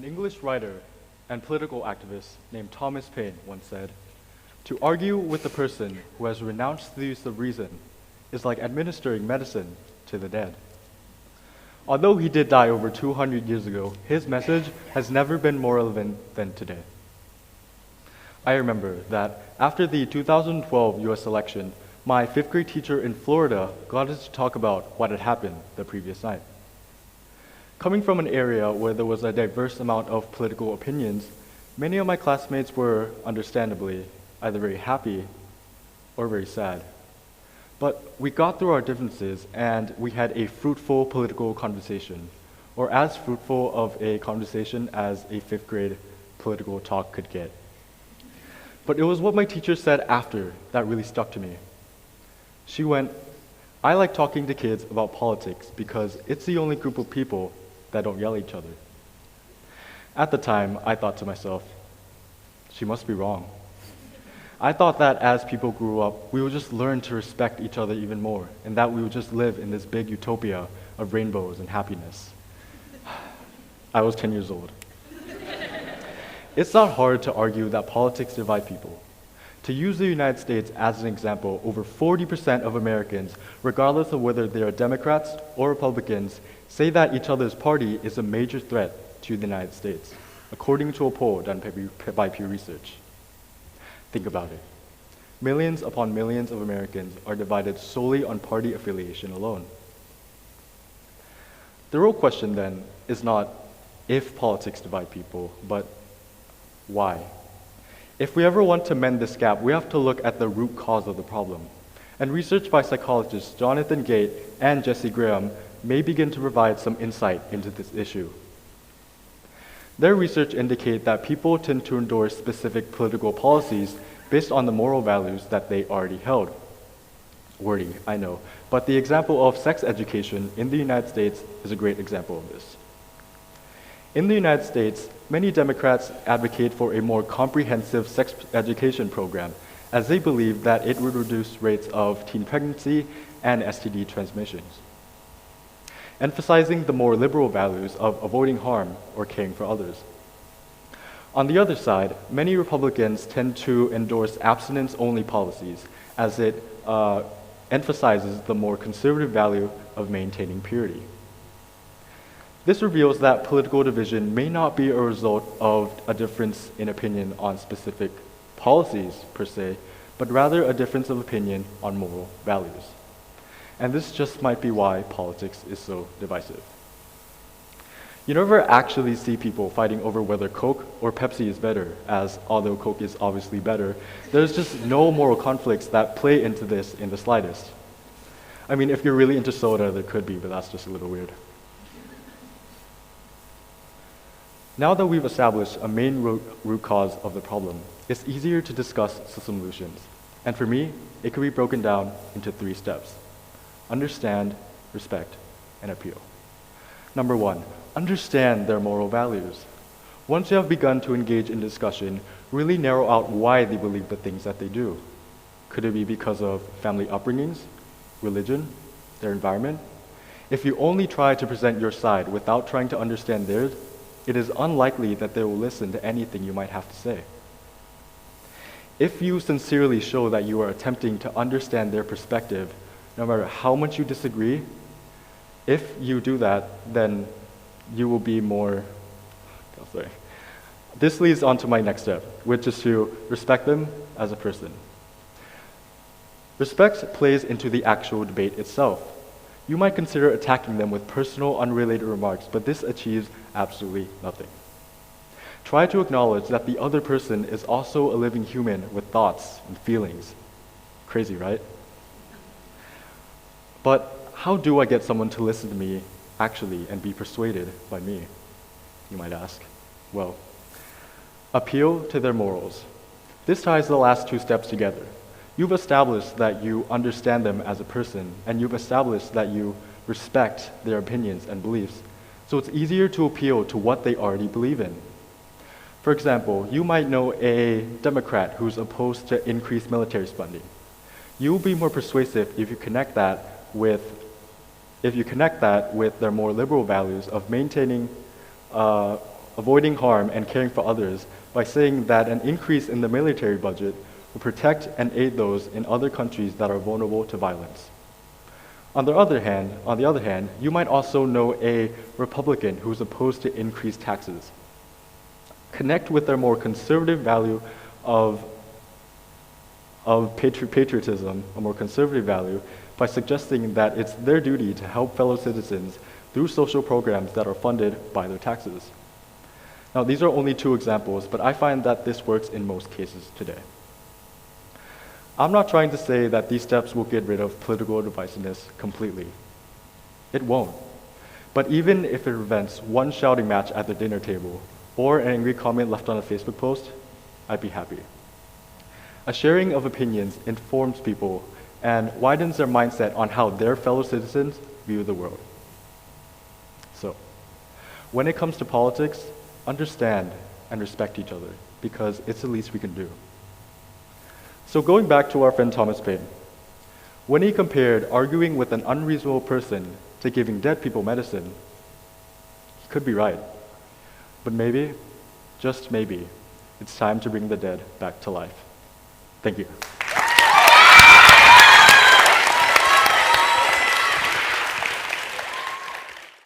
English writer and political activist named Thomas Paine once said, "To argue with the person who has renounced the use of reason is like administering medicine to the dead." Although he did die over 200 years ago, his message has never been more relevant than today. I remember that after the 2012 US election, my fifth grade teacher in Florida got us to talk about what had happened the previous night. Coming from an area where there was a diverse amount of political opinions, many of my classmates were understandably either very happy or very sad. But we got through our differences and we had a fruitful political conversation, or as fruitful of a conversation as a fifth grade political talk could get. But it was what my teacher said after that really stuck to me. She went, "I like talking to kids about politics because it's the only group of people that don't yell at each other." At the time, I thought to myself, she must be wrong. I thought that as people grew up, we would just learn to respect each other even more, and that we would just live in this big utopia of rainbows and happiness. I was 10 years old. It's not hard to argue that politics divide people. To use the United States as an example, over 40% of Americans, regardless of whether they are Democrats or Republicans, say that each other's party is a major threat to the United States, according to a poll done by Pew Research. Think about it. Millions upon millions of Americans are divided solely on party affiliation alone. The real question then is not if politics divide people, but why? If we ever want to mend this gap, we have to look at the root cause of the problem. And research by psychologists Jonathan Gate and Jesse Graham may begin to provide some insight into this issue. Their research indicates that people tend to endorse specific political policies based on the moral values that they already held. Wordy, I know, but the example of sex education in the United States is a great example of this. In the United States, many Democrats advocate for a more comprehensive sex education program, as they believe that it would reduce rates of teen pregnancy and STD transmissions, emphasizing the more liberal values of avoiding harm or caring for others. On the other side, many Republicans tend to endorse abstinence-only policies, as it emphasizes the more conservative value of maintaining purity. This reveals that political division may not be a result of a difference in opinion on specific policies per se, but rather a difference of opinion on moral values. And this just might be why politics is so divisive. You never actually see people fighting over whether Coke or Pepsi is better, as although Coke is obviously better, there's just no moral conflicts that play into this in the slightest. I mean, if you're really into soda, there could be, but that's just a little weird. Now that we've established a main root cause of the problem, it's easier to discuss solutions. And for me, it can be broken down into 3 steps: understand, respect, and appeal. Number 1, understand their moral values. Once you have begun to engage in discussion, really narrow out why they believe the things that they do. Could it be because of family upbringings, religion, their environment? If you only try to present your side without trying to understand theirs, it is unlikely that they will listen to anything you might have to say. If you sincerely show that you are attempting to understand their perspective, no matter how much you disagree, if you do that, then you will be more, This leads on to my next step, which is to respect them as a person. Respect plays into the actual debate itself. You might consider attacking them with personal, unrelated remarks, but this achieves absolutely nothing. Try to acknowledge that the other person is also a living human with thoughts and feelings. Crazy, right? But how do I get someone to listen to me actually and be persuaded by me, you might ask? Well, appeal to their morals. This ties the last 2 steps together. You've established that you understand them as a person, and you've established that you respect their opinions and beliefs. So it's easier to appeal to what they already believe in. For example, you might know a Democrat who's opposed to increased military spending. You'll be more persuasive if you connect that with their more liberal values of maintaining avoiding harm and caring for others by saying that an increase in the military budget will protect and aid those in other countries that are vulnerable to violence. On the other hand, you might also know a Republican who is opposed to increased taxes. Connect with their more conservative value of patriotism, a more conservative value, by suggesting that it's their duty to help fellow citizens through social programs that are funded by their taxes. Now, these are only two examples, but I find that this works in most cases today. I'm not trying to say that these steps will get rid of political divisiveness completely. It won't. But even if it prevents one shouting match at the dinner table or an angry comment left on a Facebook post, I'd be happy. A sharing of opinions informs people and widens their mindset on how their fellow citizens view the world. So, when it comes to politics, understand and respect each other, because it's the least we can do. So going back to our friend Thomas Paine, when he compared arguing with an unreasonable person to giving dead people medicine, he could be right. But maybe, just maybe, it's time to bring the dead back to life. Thank you.